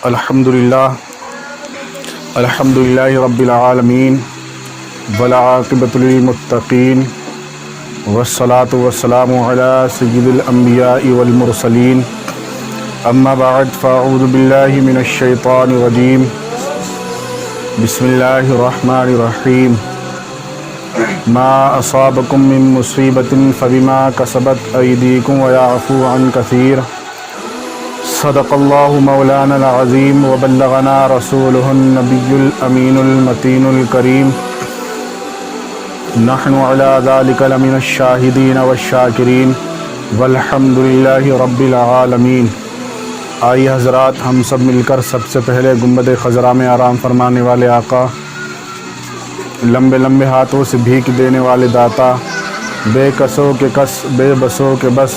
الحمدللہ رب العالمین والعاقبۃ للمتقین والصلاة والسلام علی سید الانبیاء والمرسلین اما بعد فاعوذ باللہ من الشیطان الرجیم بسم اللہ الرحمن الرحیم ما اصابکم من مصیبت فبما کسبت ایدیکم ویعفو عن کثیر صدق اللہ مولانا العظیم وبلغنا رسولہ النبی الامین المتین الکریم نحن علی ذلک لمن الشاہدین والشاکرین والحمد للہ رب العالمین۔ آئیے حضرات، ہم سب مل کر سب سے پہلے گنبد خضرا میں آرام فرمانے والے آقا، لمبے لمبے ہاتھوں سے بھیک دینے والے داتا، بے کسوں کے کس بے بسوں کے بس،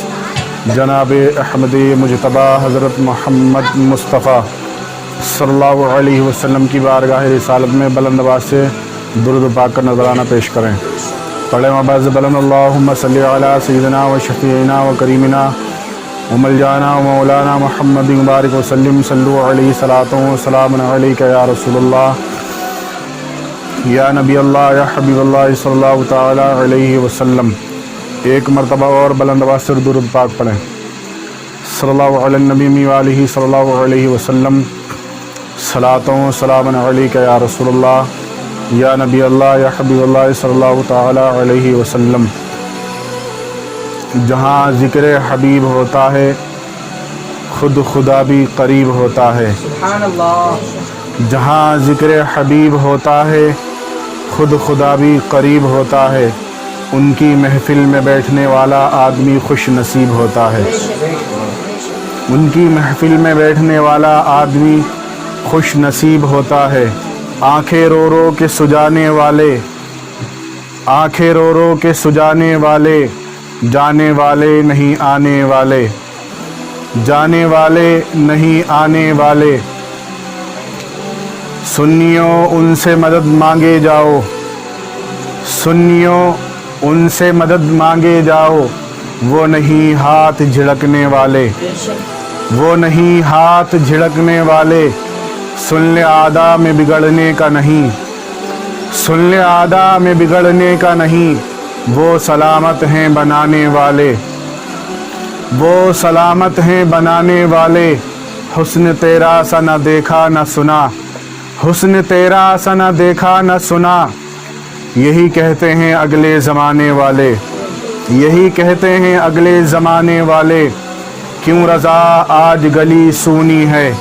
جناب احمد مجتبی حضرت محمد مصطفیٰ صلی اللہ علیہ وسلم کی بارگاہ رسالت میں بلند آواز سے درود پاک کا نذرانہ پیش کریں۔ پڑھیں مبارز بلند اللہم صلی علی سیدنا و شفیعنا و کریمنا و ملجانا و مولانا محمد مبارک وسلم، صلو علیہ صلاۃ و سلام علیک یا رسول اللہ یا نبی اللہ یا حبیب اللہ صلی اللہ تعالی علیہ وسلم۔ ایک مرتبہ اور بلند آواز سے درود پاک پڑھیں۔ صلی اللہ علی النبی وآلہ صلی اللہ علیہ وسلم، صلاۃ و سلام علیک یا رسول اللہ یا نبی اللہ یا حبیب اللہ صلی اللہ تعالی علیہ وسلم۔ جہاں ذکر حبیب ہوتا ہے خود خدا بھی قریب ہوتا ہے۔ سبحان اللہ۔ جہاں ذکر حبیب ہوتا ہے خود خدا بھی قریب ہوتا ہے، ان کی محفل میں بیٹھنے والا آدمی خوش نصیب ہوتا ہے۔ ان کی محفل میں بیٹھنے والا آدمی خوش نصیب ہوتا ہے۔ آنکھیں رو رو کے سجانے والے، آنکھیں رو رو کے سجانے والے، جانے والے نہیں آنے والے، جانے والے نہیں آنے والے۔ سنیوں ان سے مدد مانگے جاؤ، سنیوں ان سے مدد مانگے جاؤ، وہ نہیں ہاتھ جھڑکنے والے، وہ نہیں ہاتھ جھڑکنے والے۔ سن لے آدھا میں بگڑنے کا نہیں، سن لے آدھا میں بگڑنے کا نہیں، وہ سلامت ہیں بنانے والے، وہ سلامت ہیں بنانے والے۔ حسن تیرا سا نہ دیکھا نہ سنا، حسن تیرا سا نہ دیکھا نہ سنا، یہی کہتے ہیں اگلے زمانے والے، یہی کہتے ہیں اگلے زمانے والے۔ کیوں رضا آج گلی سونی ہے،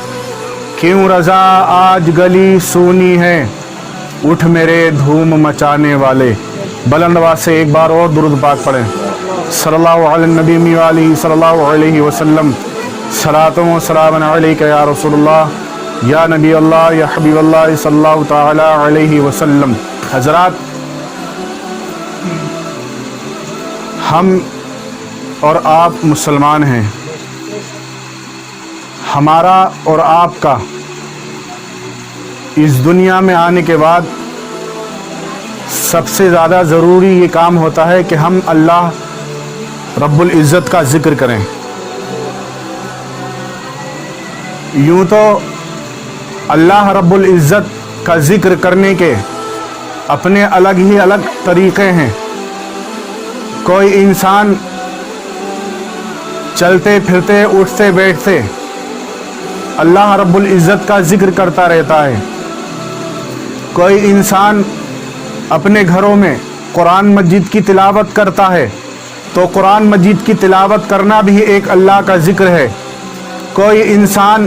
کیوں رضا آج گلی سونی ہے، اٹھ میرے دھوم مچانے والے۔ بلند آواز سے ایک بار اور درود پاک پڑھیں۔ صلی اللہ علی النبی وآلہ صلی اللہ علیہ وسلم، صلاۃ و سلام علیک یا رسول اللہ یا نبی اللہ یا حبیب اللہ صلی اللہ تعالی علیہ وسلم۔ حضرات، ہم اور آپ مسلمان ہیں۔ ہمارا اور آپ کا اس دنیا میں آنے کے بعد سب سے زیادہ ضروری یہ کام ہوتا ہے کہ ہم اللہ رب العزت کا ذکر کریں۔ یوں تو اللہ رب العزت کا ذکر کرنے کے اپنے الگ ہی الگ طریقے ہیں۔ کوئی انسان چلتے پھرتے اٹھتے بیٹھتے اللہ رب العزت کا ذکر کرتا رہتا ہے۔ کوئی انسان اپنے گھروں میں قرآن مجید کی تلاوت کرتا ہے تو قرآن مجید کی تلاوت کرنا بھی ایک اللہ کا ذکر ہے۔ کوئی انسان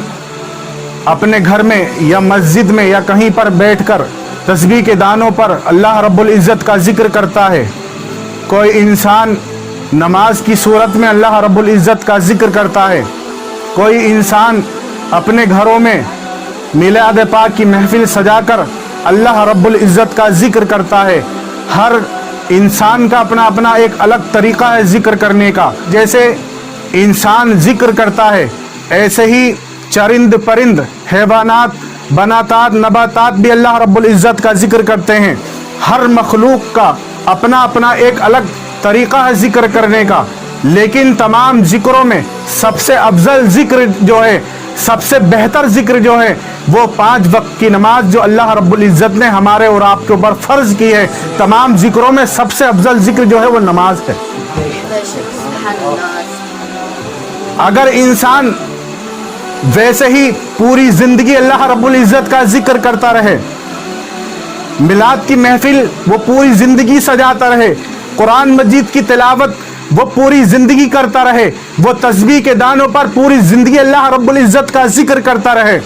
اپنے گھر میں یا مسجد میں یا کہیں پر بیٹھ کر تسبیح کے دانوں پر اللہ رب العزت کا ذکر کرتا ہے۔ کوئی انسان نماز کی صورت میں اللہ رب العزت کا ذکر کرتا ہے۔ کوئی انسان اپنے گھروں میں میلاد پاک کی محفل سجا کر اللہ رب العزت کا ذکر کرتا ہے۔ ہر انسان کا اپنا اپنا ایک الگ طریقہ ہے ذکر کرنے کا۔ جیسے انسان ذکر کرتا ہے ایسے ہی چرند پرند، حیوانات، بناتات، نباتات بھی اللہ رب العزت کا ذکر کرتے ہیں۔ ہر مخلوق کا اپنا اپنا ایک الگ طریقہ ہے ذکر کرنے کا، لیکن تمام ذکروں میں سب سے افضل ذکر جو ہے سب سے بہتر ذکر جو ہے وہ 5 وقت کی نماز جو اللہ رب العزت نے ہمارے اور آپ کے اوپر فرض کی ہے، تمام ذکروں میں سب سے افضل ذکر جو ہے وہ نماز ہے۔ اگر انسان ویسے ہی پوری زندگی اللہ رب العزت کا ذکر کرتا رہے، میلاد کی محفل وہ پوری زندگی سجاتا رہے، قرآن مجید کی تلاوت وہ پوری زندگی کرتا رہے، وہ تسبیح کے دانوں پر پوری زندگی اللہ رب العزت کا ذکر کرتا رہے،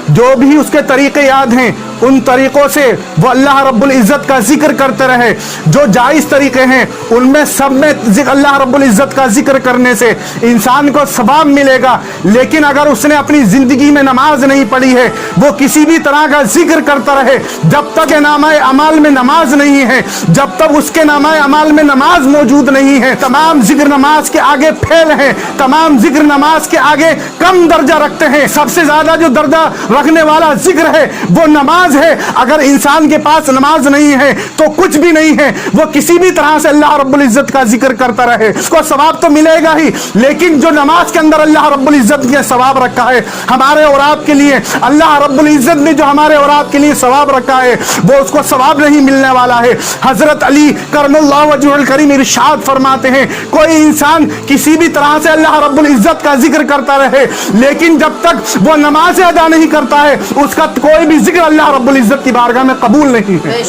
جو بھی اس کے طریقے یاد ہیں ان طریقوں سے وہ اللہ رب العزت کا ذکر کرتے رہے، جو جائز طریقے ہیں ان میں سب میں اللہ رب العزت کا ذکر کرنے سے انسان کو ثواب ملے گا۔ لیکن اگر اس نے اپنی زندگی میں نماز نہیں پڑھی ہے، وہ کسی بھی طرح کا ذکر کرتا رہے، جب تک نامہ اعمال میں نماز نہیں ہے، جب تک اس کے نامہ اعمال میں نماز موجود نہیں ہے، تمام ذکر نماز کے آگے پھیل ہیں، تمام ذکر نماز کے آگے کم درجہ رکھتے ہیں۔ سب سے زیادہ جو درجہ رکھنے والا ذکر ہے وہ نماز ہے۔ اگر انسان کے پاس نماز نہیں ہے تو کچھ بھی نہیں ہے، وہ کسی بھی طرح سے اللہ رب العزت کا ذکر کرتا رہے، اس کو ثواب تو ملے گا ہی، لیکن جو نماز کے اندر اللہ رب العزت نے ثواب رکھا ہے ہمارے اور آپ کے لیے، اللہ رب العزت نے جو ہمارے اور آپ کے لیے ثواب رکھا ہے وہ اس کو ثواب نہیں ملنے والا ہے۔ حضرت علی کرم اللہ وجہہ الکریم ارشاد فرماتے ہیں، کوئی انسان کسی بھی طرح سے اللہ رب العزت کا ذکر کرتا رہے، لیکن جب تک وہ نماز ادا نہیں کرتا ہے اس کا کوئی بھی ذکر اللہ رب العزت کی بارگاہ میں قبول نہیں ہے۔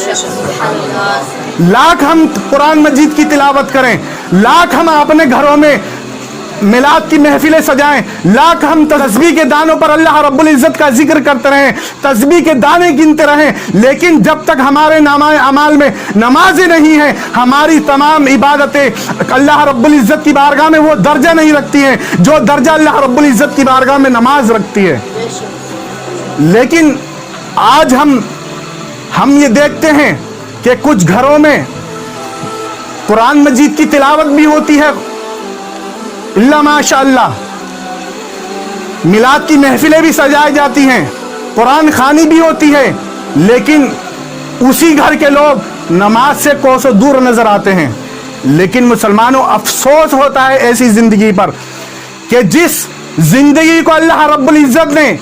لاکھ ہم قرآن مجید کی تلاوت کریں، لاکھ ہم اپنے گھروں میں میلاد کی محفلیں سجائیں، لاکھ ہم تسبیح کے دانوں پر اللہ رب العزت کا ذکر کرتے رہیں، تسبیح کے دانے گنتے رہیں، لیکن جب تک ہمارے نامہ اعمال میں نمازیں نہیں ہیں، ہماری تمام عبادتیں اللہ رب العزت کی بارگاہ میں وہ درجہ نہیں رکھتی ہیں جو درجہ اللہ رب العزت کی بارگاہ میں نماز رکھتی ہے۔ لیکن آج ہم یہ دیکھتے ہیں کہ کچھ گھروں میں قرآن مجید کی تلاوت بھی ہوتی ہے، اللہ ماشاء اللہ، میلاد کی محفلیں بھی سجائی جاتی ہیں، قرآن خوانی بھی ہوتی ہے، لیکن اسی گھر کے لوگ نماز سے کوسوں دور نظر آتے ہیں۔ لیکن مسلمانوں افسوس ہوتا ہے ایسی زندگی پر کہ جس زندگی کو اللہ رب العزت نے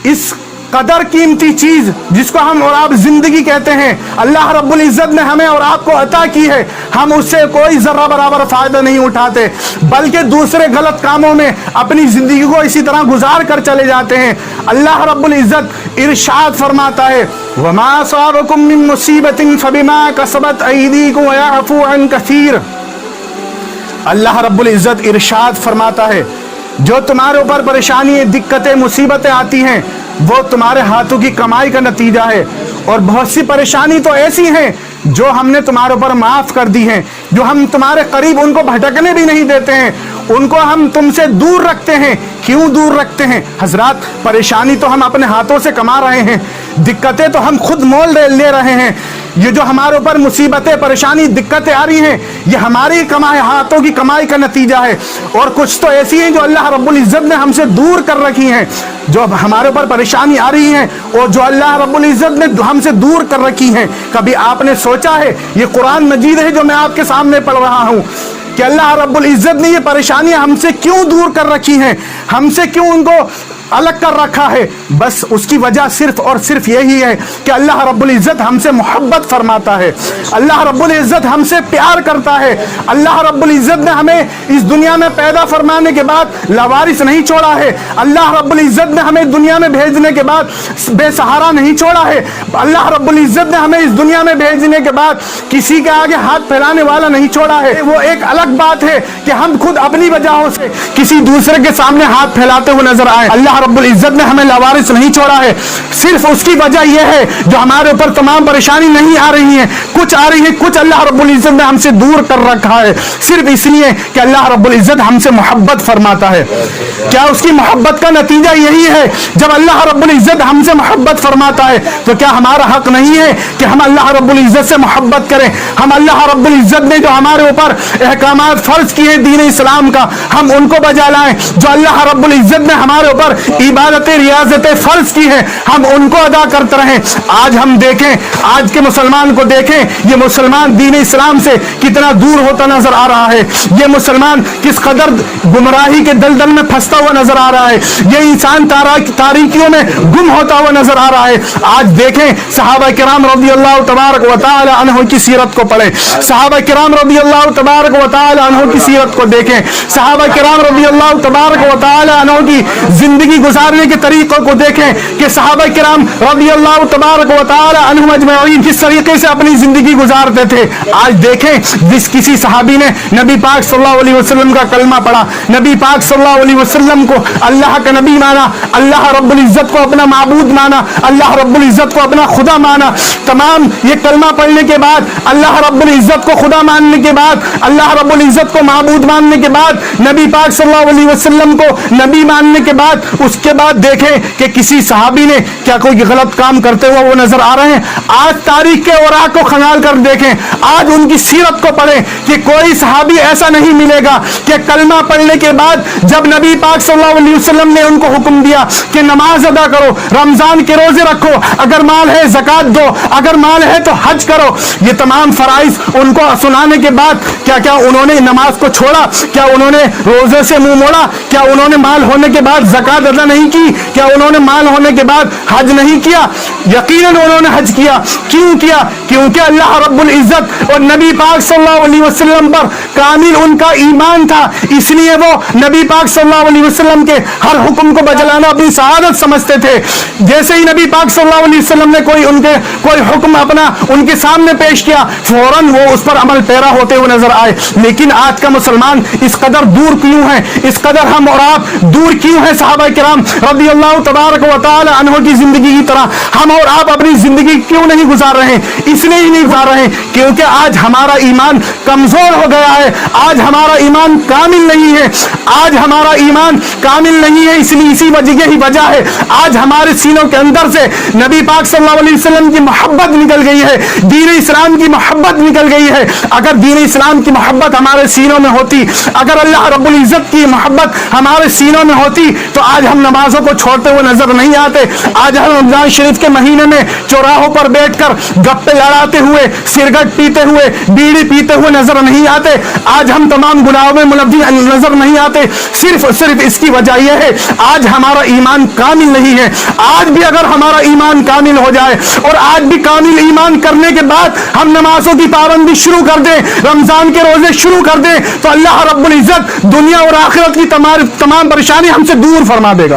اس قدر قیمتی چیز جس کو ہم اور آپ زندگی کہتے ہیں اللہ رب العزت نے ہمیں اور آپ کو عطا کی ہے، ہم اس سے کوئی ذرہ برابر فائدہ نہیں اٹھاتے، بلکہ دوسرے غلط کاموں میں اپنی زندگی کو اسی طرح گزار کر چلے جاتے ہیں۔ اللہ رب العزت ارشاد فرماتا ہے وَمَا أَصَابَكُم مِّن مُّصِيبَةٍ فَبِمَا كَسَبَتْ أَيْدِيكُمْ وَيَعْفُو عَن كَثِيرٍ۔ اللہ رب العزت ارشاد فرماتا ہے جو تمہارے اوپر پریشانی دقتیں مصیبتیں آتی ہیں وہ تمہارے ہاتھوں کی کمائی کا نتیجہ ہے، اور بہت سی پریشانی تو ایسی ہیں جو ہم نے تمہارے اوپر معاف کر دی ہیں، جو ہم تمہارے قریب ان کو بھٹکنے بھی نہیں دیتے ہیں، ان کو ہم تم سے دور رکھتے ہیں۔ کیوں دور رکھتے ہیں حضرات؟ پریشانی تو ہم اپنے ہاتھوں سے کما رہے ہیں، دقتیں تو ہم خود مول لے رہے ہیں، یہ جو ہمارے اوپر مصیبتیں پریشانی دقتیں آ رہی ہیں یہ ہماری ہاتھوں کی کمائی کا نتیجہ ہے، اور کچھ تو ایسی ہیں جو اللہ رب العزت نے ہم سے دور کر رکھی ہیں۔ جو ہمارے اوپر پریشانی آ رہی ہیں اور جو اللہ رب العزت نے ہم سے دور کر رکھی ہیں، کبھی آپ نے سوچا ہے؟ یہ قرآن مجید ہے جو میں آپ کے سامنے پڑھ رہا ہوں کہ اللہ رب العزت نے یہ پریشانیاں ہم سے کیوں دور کر رکھی ہیں، ہم سے کیوں ان کو الگ کر رکھا ہے؟ بس اس کی وجہ صرف اور صرف یہی ہے کہ اللہ رب العزت ہم سے محبت فرماتا ہے، اللہ رب العزت ہم سے پیار کرتا ہے۔ اللہ رب العزت نے ہمیں اس دنیا میں پیدا فرمانے کے بعد لاوارث نہیں چھوڑا ہے، اللہ رب العزت نے ہمیں دنیا میں بھیجنے کے بعد بے سہارا نہیں چھوڑا ہے، اللہ رب العزت نے ہمیں اس دنیا میں بھیجنے کے بعد کسی کے آگے ہاتھ پھیلانے والا نہیں چھوڑا ہے۔ وہ ایک الگ بات ہے کہ ہم خود اپنی وجہوں سے کسی دوسرے کے سامنے ہاتھ پھیلاتے ہوئے نظر آئے، اللہ رب العزت نے ہمیں لاوارث نہیں چھوڑا ہے۔ صرف اس کی وجہ یہ ہے جو ہمارے اوپر تمام پریشانی نہیں آ رہی ہیں، کچھ آ رہی ہے، کچھ اللہ رب العزت نے ہم سے دور کر رکھا ہے، صرف اس لیے کہ اللہ رب العزت ہم سے محبت فرماتا ہے۔ کیا اس کی محبت کا نتیجہ یہی ہے؟ جب اللہ رب العزت ہم سے محبت فرماتا ہے تو کیا ہمارا حق نہیں ہے کہ ہم اللہ رب العزت سے محبت کریں؟ ہم اللہ رب العزت نے جو ہمارے اوپر احکامات فرض کیے ہیں دین اسلام کا، ہم ان کو بجا لائیں۔ جو اللہ رب العزت نے ہمارے اوپر عبادتیں ریاضتیں فرض کی ہیں ہم ان کو ادا کرتے رہیں۔ آج ہم دیکھیں، آج کے مسلمان کو دیکھیں، یہ مسلمان دین اسلام سے کتنا دور ہوتا نظر آ رہا ہے، یہ مسلمان کس قدر گمراہی کے دلدل میں پھنستا ہوتا ہوا نظر آ رہا ہے، یہ انسان تاریکیوں میں گم ہوتا ہوا نظر آ رہا ہے۔ آج دیکھیں صحابہ کرام رضی اللہ تبارک و تعالی عنہ کی سیرت کو پڑھیں، صحابہ کرام رضی اللہ تبارک و تعالی عنہ کی سیرت کو دیکھیں، صحابہ کرام رضی اللہ تبارک و تعالی عنہ کی زندگی گزارنے کے طریقوں کو دیکھیں کہ صحابہ کرام رضی اللہ تبارک و تعالی عنہم اجمعین کس طریقے سے اپنی زندگی گزارتے تھے۔ آج دیکھیں جس کسی صحابی نے نبی پاک صلی اللہ علیہ وسلم کا کلمہ پڑھا، نبی پاک صلی اللہ علیہ وسلم کو اللہ کا نبی مانا، اللہ رب العزت کو اپنا معبود مانا، اللہ رب العزت کو اپنا خدا مانا، تمام یہ کلمہ پڑھنے کے بعد، اللہ رب العزت کو خدا ماننے کے بعد، اللہ رب العزت کو معبود ماننے کے بعد، نبی پاک صلی اللہ علیہ وسلم کو نبی ماننے کے بعد، اس کے بعد دیکھیں کہ کسی صحابی نے کیا کوئی غلط کام کرتے ہوئے وہ نظر آ رہے ہیں۔ آج تاریخ کے اوراق کو کھنگال کر دیکھیں، آج ان کی سیرت کو پڑھیں کہ کوئی صحابی ایسا نہیں ملے گا کہ کلمہ پڑھنے کے بعد جب نبی پاک صلی اللہ علیہ وسلم نے ان کو حکم دیا کہ نماز ادا کرو، رمضان کے روزے رکھو، اگر مال ہے زکات دو، اگر مال ہے تو حج کرو، یہ تمام فرائض ان کو سنانے کے بعد کیا انہوں نے نماز کو چھوڑا؟ کیا انہوں نے روزے سے منہ موڑا؟ کیا انہوں نے مال ہونے کے بعد زکات ادا نہیں کی؟ کیا انہوں نے مال ہونے کے بعد حج نہیں کیا؟ یقیناً انہوں نے حج کیا۔ کیوں کیا؟ کیونکہ اللہ رب العزت اور نبی پاک صلی اللہ علیہ وسلم پر کامل ان کا ایمان تھا، اس لیے وہ نبی پاک صلی اللہ علیہ وسلم کے ہر حکم کو بجلانا اپنی سعادت سمجھتے تھے۔ جیسے ہی نبی پاک صلی اللہ علیہ وسلم نے کوئی حکم اپنا ان کے سامنے پیش کیا، فوراً وہ اس پر عمل پیرا ہوتے ہوئے نظر آئے۔ لیکن آج کا مسلمان اس قدر دور کیوں ہے؟ اس قدر ہم اور آپ دور کیوں ہیں صحابہ کرام رضی اللہ تبارک و تعالی عنہ کی زندگی کی طرح؟ ہم اور آپ اپنی زندگی کیوں نہیں گزار رہے ہیں؟ اس لیے ہی نہیں گزار رہے ہیں کیونکہ آج ہمارا ایمان کمزور ہو گیا ہے، آج ہمارا ایمان کامل نہیں ہے، آج ہمارا ایمان کامل نہیں ہے۔ اس لیے اسی وجہ ہے آج ہمارے سینوں کے اندر سے نبی پاک صلی اللہ علیہ وسلم کی محبت نکل گئی ہے، دین اسلام کی محبت نکل گئی ہے۔ اگر دین اسلام کی محبت ہمارے سینوں میں ہوتی، اگر اللہ رب العزت کی محبت ہمارے سینوں میں ہوتی تو آج ہم نمازوں کو چھوڑتے ہوئے نظر نہیں آتے، آج ہم رمضان شریف کے مہینے میں چوراہوں پر بیٹھ کر گپے لڑاتے ہوئے، سگریٹ پیتے ہوئے، بیڑی پیتے ہوئے نظر نہیں آتے، آج ہم تمام گناہوں میں ملوث نظر نہیں آتے۔ صرف اس کی وجہ یہ ہے آج ہمارا ایمان کامل نہیں ہے۔ آج بھی اگر ہمارا ایمان کامل ہو جائے اور آج بھی کامل ایمان کرنے کے بعد ہم نمازوں کی پابندی شروع کر دیں، رمضان کے روزے شروع کر دیں تو اللہ رب العزت دنیا اور آخرت کی تمام پریشانی ہم سے دور فرما دے گا۔